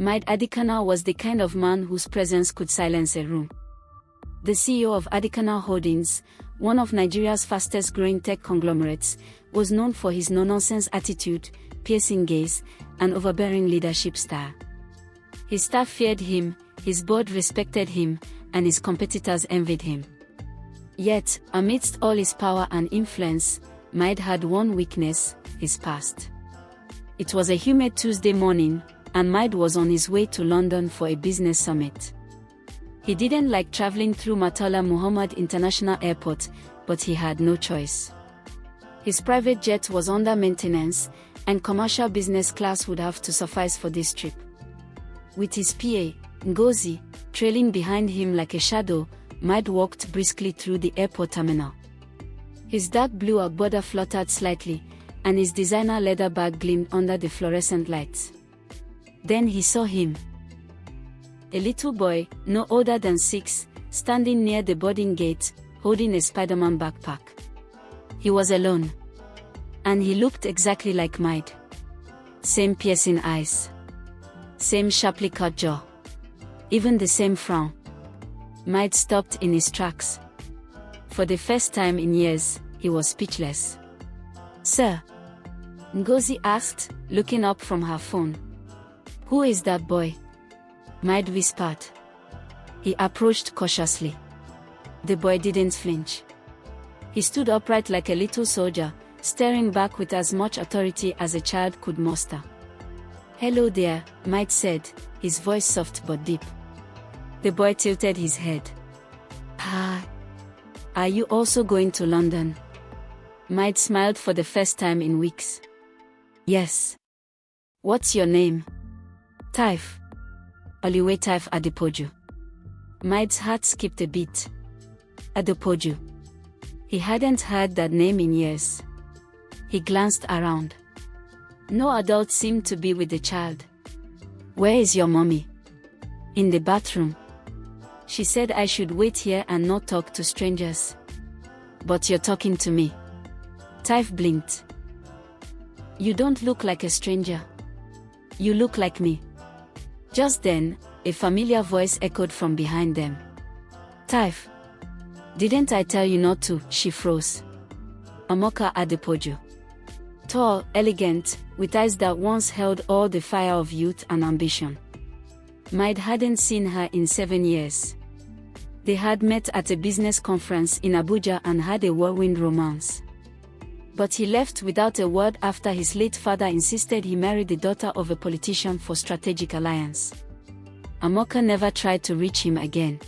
Mide Adekunle was the kind of man whose presence could silence a room. The CEO of Adekunle Holdings, one of Nigeria's fastest-growing tech conglomerates, was known for his no-nonsense attitude, piercing gaze, and overbearing leadership style. His staff feared him, his board respected him, and his competitors envied him. Yet, amidst all his power and influence, Mide had one weakness: his past. It was a humid Tuesday morning, and Mide was on his way to London for a business summit. He didn't like traveling through Murtala Muhammad International Airport, but he had no choice. His private jet was under maintenance, and commercial business class would have to suffice for this trip. With his PA, Ngozi, trailing behind him like a shadow, Mide walked briskly through the airport terminal. His dark blue agbada fluttered slightly, and his designer leather bag gleamed under the fluorescent lights. Then he saw him. A little boy, no older than 6, standing near the boarding gate, holding a Spider-Man backpack. He was alone. And he looked exactly like Mide. Same piercing eyes. Same sharply cut jaw. Even the same frown. Mide stopped in his tracks. For the first time in years, he was speechless. "Sir?" Ngozi asked, looking up from her phone. "Who is that boy?" Mide whispered. He approached cautiously. The boy didn't flinch. He stood upright like a little soldier, staring back with as much authority as a child could muster. "Hello there," Mide said, his voice soft but deep. The boy tilted his head. "Hi. Are you also going to London?" Mide smiled for the first time in weeks. "Yes." "What's your name?" "Taif. Oliwe Taif Adepoju." Mide's heart skipped a beat. Adepoju. He hadn't heard that name in years. He glanced around. No adult seemed to be with the child. "Where is your mommy?" "In the bathroom. She said I should wait here and not talk to strangers." "But you're talking to me." Taif blinked. "You don't look like a stranger. You look like me." Just then, a familiar voice echoed from behind them. "Taif. Didn't I tell you not to?" She froze. Amoka Adepoju. Tall, elegant, with eyes that once held all the fire of youth and ambition. Mide hadn't seen her in 7 years. They had met at a business conference in Abuja and had a whirlwind romance. But he left without a word after his late father insisted he marry the daughter of a politician for strategic alliance. Amoka never tried to reach him again.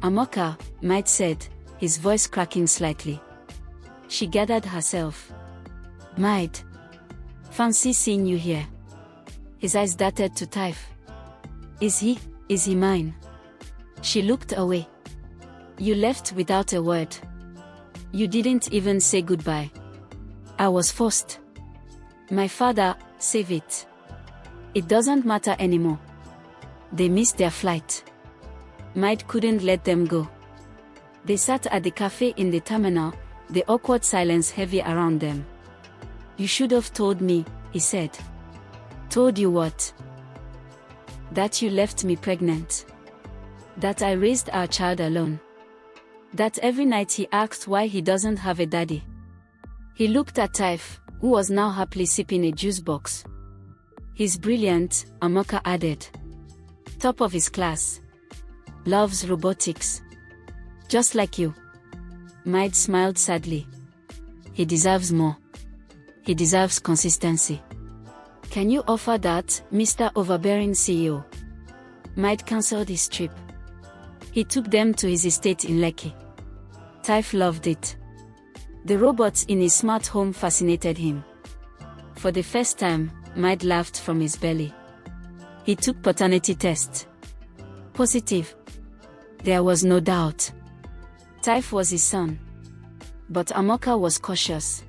"Amoka," Mide said, his voice cracking slightly. She gathered herself. "Mide. Fancy seeing you here." His eyes darted to Taif. Is he mine?" She looked away. "You left without a word. You didn't even say goodbye." "I was forced. My father, save it. It doesn't matter anymore. They missed their flight." Mide couldn't let them go. They sat at the cafe in the terminal, the awkward silence heavy around them. "You should have told me," he said. "Told you what?" "That you left me pregnant. That I raised our child alone. That every night he asked why he doesn't have a daddy." He looked at Taif, who was now happily sipping a juice box. "He's brilliant," Amoka added. "Top of his class. Loves robotics. Just like you." Mide smiled sadly. "He deserves more. He deserves consistency." "Can you offer that, Mr. Overbearing CEO?" Mide cancelled his trip. He took them to his estate in Lekki. Taif loved it. The robots in his smart home fascinated him. For the first time, Mide laughed from his belly. He took paternity test. Positive. There was no doubt. Taif was his son. But Amoka was cautious.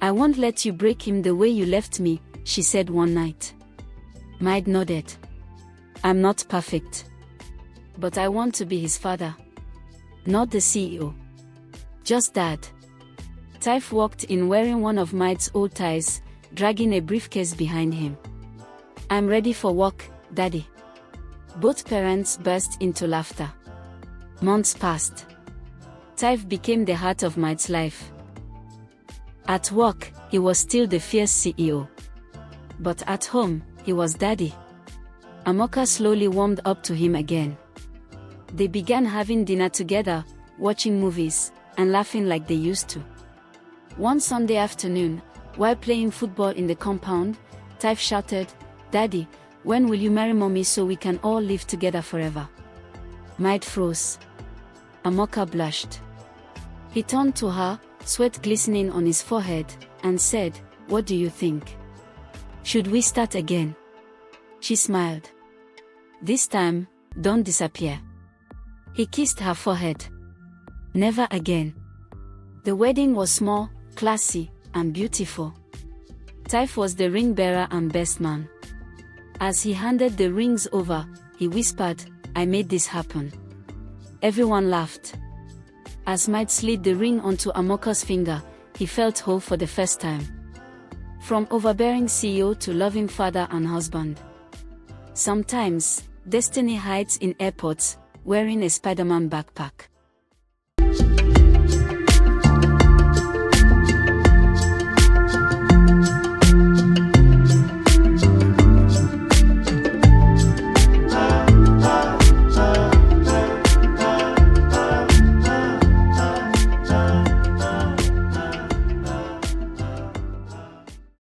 "I won't let you break him the way you left me," she said one night. Mide nodded. "I'm not perfect. But I want to be his father. Not the CEO. Just dad." Taif walked in wearing one of Mide's old ties, dragging a briefcase behind him. "I'm ready for work, Daddy." Both parents burst into laughter. Months passed. Taif became the heart of Mide's life. At work, he was still the fierce CEO. But at home, he was Daddy. Amoka slowly warmed up to him again. They began having dinner together, watching movies, and laughing like they used to. One Sunday afternoon, while playing football in the compound, Taif shouted, "Daddy, when will you marry Mommy so we can all live together forever?" Mide froze. Amoka blushed. He turned to her, sweat glistening on his forehead, and said, "What do you think? Should we start again?" She smiled. "This time, don't disappear." He kissed her forehead. "Never again." The wedding was small, classy, and beautiful. Taif was the ring bearer and best man. As he handed the rings over, he whispered, "I made this happen." Everyone laughed. As Mide slid the ring onto Amoka's finger, he felt whole for the first time. From overbearing CEO to loving father and husband. Sometimes, destiny hides in airports, wearing a Spider-Man backpack.